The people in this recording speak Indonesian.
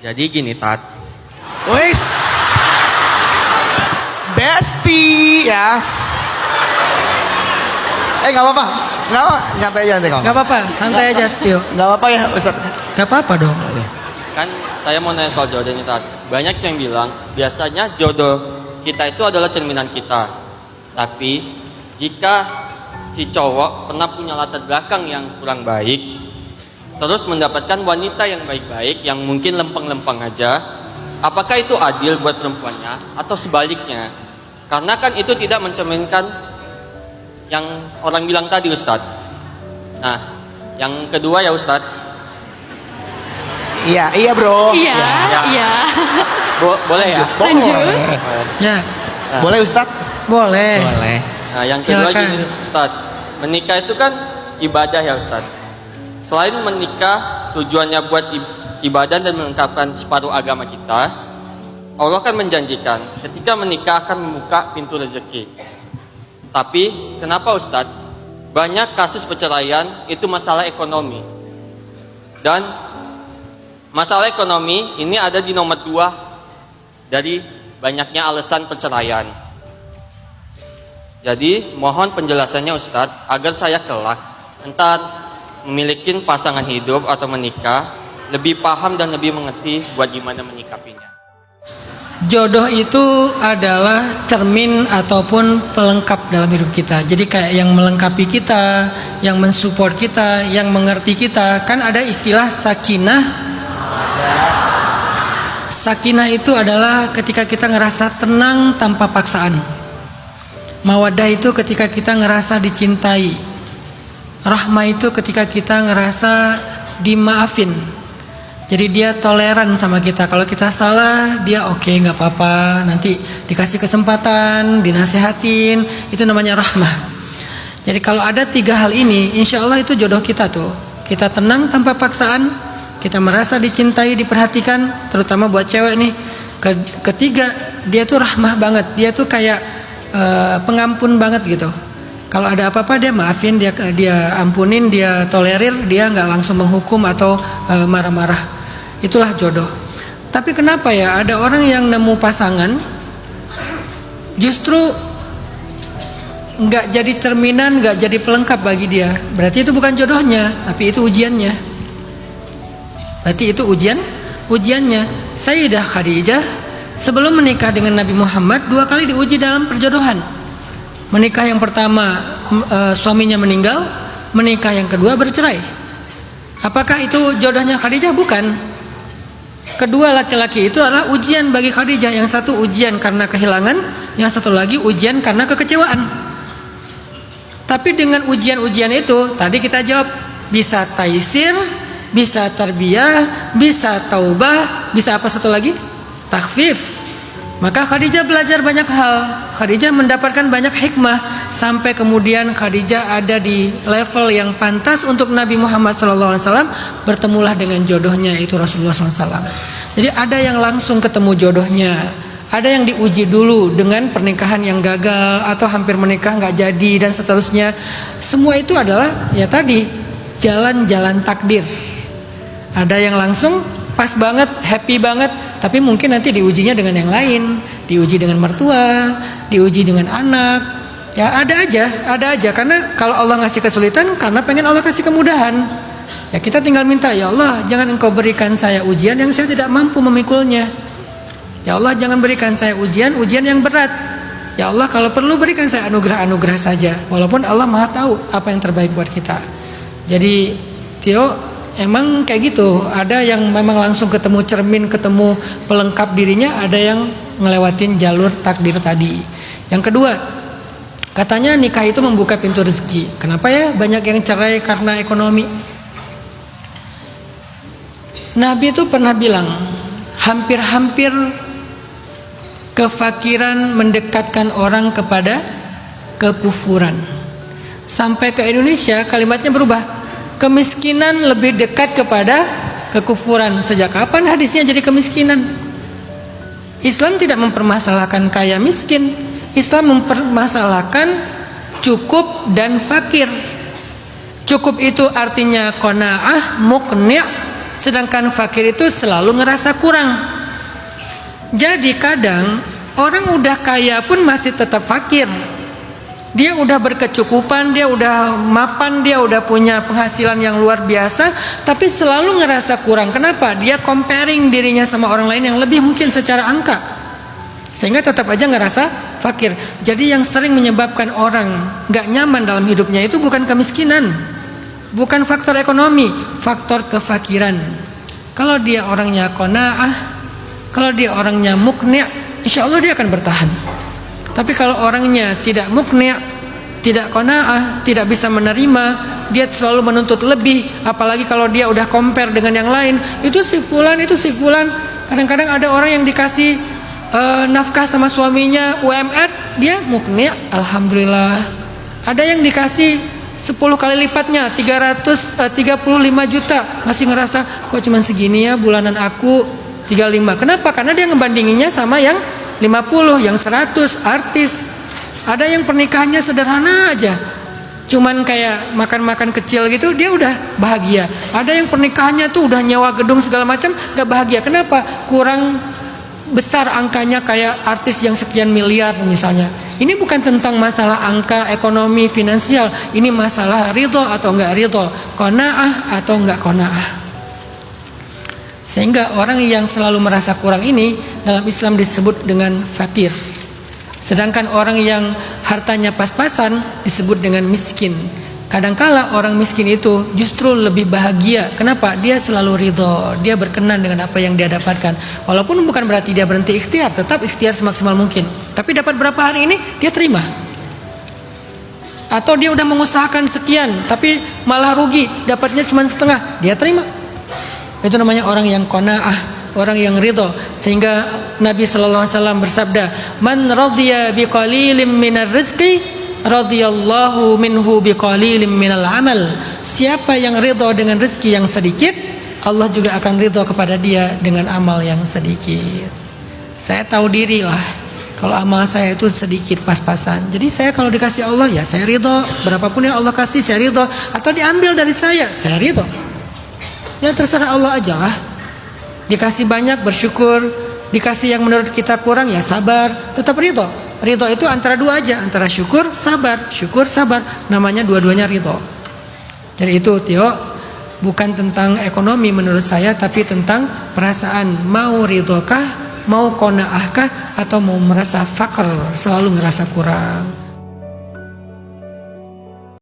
Jadi gini Tat, Wis, bestie ya. Nggak apa-apa, nggak apa, nyantai aja nanti kamu. Gak apa-apa, santai aja Tio. Nggak apa-apa ya Ustaz. Gak apa-apa dong. kan saya mau nanya soal jodoh ini Tat. Banyak yang bilang biasanya jodoh kita itu adalah cerminan kita. Tapi jika si cowok pernah punya latar belakang yang kurang baik, terus mendapatkan wanita yang baik-baik, yang mungkin lempeng-lempeng aja, apakah itu adil buat perempuannya atau sebaliknya? Karena kan itu tidak mencerminkan yang orang bilang tadi Ustadz. Nah, yang kedua ya Ustadz. Iya bro. Iya, iya. Boleh ya? Lanjut. Ya, Boleh Ustaz? boleh. Boleh. Nah, yang kedua Silakan. gini Ustadz. Menikah itu kan ibadah ya Ustadz. Selain menikah tujuannya buat ibadah dan melengkapkan separuh agama kita, Allah kan menjanjikan ketika menikah akan membuka pintu rezeki. Tapi kenapa Ustadz banyak kasus perceraian itu masalah ekonomi, dan masalah ekonomi ini ada di nomor 2 dari banyaknya alasan perceraian. Jadi mohon penjelasannya Ustadz agar saya kelak entar memiliki pasangan hidup atau menikah lebih paham dan lebih mengerti buat gimana menyikapinya. Jodoh itu adalah cermin ataupun pelengkap dalam hidup kita. Jadi kayak yang melengkapi kita, yang mensupport kita, yang mengerti kita. Kan ada istilah sakinah. Sakinah itu adalah ketika kita ngerasa tenang tanpa paksaan. Mawaddah itu ketika kita ngerasa dicintai. Rahmah itu ketika kita ngerasa dimaafin. Jadi dia toleran sama kita. Kalau kita salah, dia oke, nggak apa-apa. Nanti dikasih kesempatan, dinasehatin. Itu namanya rahmah. Jadi kalau ada 3 hal ini, insya Allah itu jodoh kita tuh. Kita tenang tanpa paksaan, kita merasa dicintai, diperhatikan, terutama buat cewek nih. Ketiga, dia tuh rahmah banget. Dia tuh kayak pengampun banget gitu. Kalau ada apa-apa dia maafin, dia ampunin, dia tolerir, dia nggak langsung menghukum atau marah-marah. Itulah jodoh. Tapi kenapa ya ada orang yang nemu pasangan justru nggak jadi cerminan, nggak jadi pelengkap bagi dia? Berarti itu bukan jodohnya, tapi itu ujiannya. Berarti itu ujiannya. Sayyidah Khadijah sebelum menikah dengan Nabi Muhammad 2 kali diuji dalam perjodohan. Menikah yang pertama suaminya meninggal, menikah yang kedua bercerai. Apakah itu jodohnya Khadijah? Bukan. Kedua laki-laki itu adalah ujian bagi Khadijah. Yang satu ujian karena kehilangan, yang satu lagi ujian karena kekecewaan. Tapi dengan ujian-ujian itu tadi kita jawab, bisa taisir, bisa tarbiyah, bisa taubah, bisa apa satu lagi? Takhfif. Maka Khadijah belajar banyak hal. Khadijah mendapatkan banyak hikmah sampai kemudian Khadijah ada di level yang pantas untuk Nabi Muhammad SAW. Bertemulah dengan jodohnya itu Rasulullah SAW. Jadi ada yang langsung ketemu jodohnya, ada yang diuji dulu dengan pernikahan yang gagal atau hampir menikah nggak jadi dan seterusnya. Semua itu adalah ya tadi jalan-jalan takdir. Ada yang langsung pas banget, happy banget, tapi mungkin nanti diujinya dengan yang lain, diuji dengan mertua, diuji dengan anak. Ya ada aja karena kalau Allah ngasih kesulitan karena pengen Allah kasih kemudahan. Ya kita tinggal minta, ya Allah jangan engkau berikan saya ujian yang saya tidak mampu memikulnya. Ya Allah jangan berikan saya ujian yang berat. Ya Allah kalau perlu berikan saya anugerah-anugerah saja. Walaupun Allah Maha tahu apa yang terbaik buat kita. Jadi Tio, emang kayak gitu. Ada yang memang langsung ketemu cermin, ketemu pelengkap dirinya, ada yang ngelewatin jalur takdir tadi. Yang kedua, katanya nikah itu membuka pintu rezeki. Kenapa ya banyak yang cerai karena ekonomi? Nabi itu pernah bilang, hampir-hampir kefakiran mendekatkan orang kepada kekufuran. Sampai ke Indonesia kalimatnya berubah, kemiskinan lebih dekat kepada kekufuran. Sejak kapan hadisnya jadi kemiskinan? Islam tidak mempermasalahkan kaya miskin. Islam mempermasalahkan cukup dan fakir. Cukup itu artinya qanaah, muqni', sedangkan fakir itu selalu ngerasa kurang. Jadi kadang orang udah kaya pun masih tetap fakir. Dia udah berkecukupan, dia udah mapan, dia udah punya penghasilan yang luar biasa, tapi selalu ngerasa kurang. Kenapa? Dia comparing dirinya sama orang lain yang lebih mungkin secara angka, sehingga tetap aja ngerasa fakir. Jadi yang sering menyebabkan orang gak nyaman dalam hidupnya itu bukan kemiskinan, bukan faktor ekonomi, faktor kefakiran. Kalau dia orangnya qanaah, kalau dia orangnya mukni', insya Allah dia akan bertahan. Tapi kalau orangnya tidak mukni', tidak qanaah, tidak bisa menerima, dia selalu menuntut lebih, apalagi kalau dia udah compare dengan yang lain, itu si fulan. Kadang-kadang ada orang yang dikasih nafkah sama suaminya UMR, dia mukni', alhamdulillah. Ada yang dikasih 10 kali lipatnya, 35 juta, masih ngerasa kok cuma segini ya bulanan aku 35. Kenapa? Karena dia ngebandinginnya sama yang 50, yang 100 artis. Ada yang pernikahannya sederhana aja, cuman kayak makan-makan kecil gitu, dia udah bahagia. Ada yang pernikahannya tuh udah nyewa gedung segala macam, gak bahagia. Kenapa? Kurang besar angkanya kayak artis yang sekian miliar misalnya. Ini bukan tentang masalah angka ekonomi finansial, ini masalah ridho atau enggak ridho, qanaah atau enggak qanaah. Sehingga orang yang selalu merasa kurang ini dalam Islam disebut dengan fakir. Sedangkan orang yang hartanya pas-pasan disebut dengan miskin. Kadangkala orang miskin itu justru lebih bahagia. Kenapa? Dia selalu ridho, dia berkenan dengan apa yang dia dapatkan. Walaupun bukan berarti dia berhenti ikhtiar, tetap ikhtiar semaksimal mungkin. Tapi dapat berapa hari ini, dia terima. Atau dia udah mengusahakan sekian, tapi malah rugi, dapatnya cuma setengah, dia terima. Itu namanya orang yang qanaah, orang yang ridho. Sehingga Nabi SAW bersabda, man radhiya biqalilin minar rizqi radhiyallahu minhu biqalilin minal amal. Siapa yang ridho dengan rezeki yang sedikit, Allah juga akan ridho kepada dia dengan amal yang sedikit. Saya tahu diri lah, kalau amal saya itu sedikit pas-pasan. Jadi saya kalau dikasih Allah, ya saya ridho. Berapapun yang Allah kasih saya ridho. Atau diambil dari saya ridho. Ya terserah Allah aja lah. Dikasih banyak bersyukur, dikasih yang menurut kita kurang ya sabar, tetap ridho. Ridho itu antara dua aja, antara syukur sabar, namanya dua-duanya ridho. Jadi itu Tio, bukan tentang ekonomi menurut saya, tapi tentang perasaan mau ridho kah, mau qanaah kah, atau mau merasa fakir, selalu ngerasa kurang.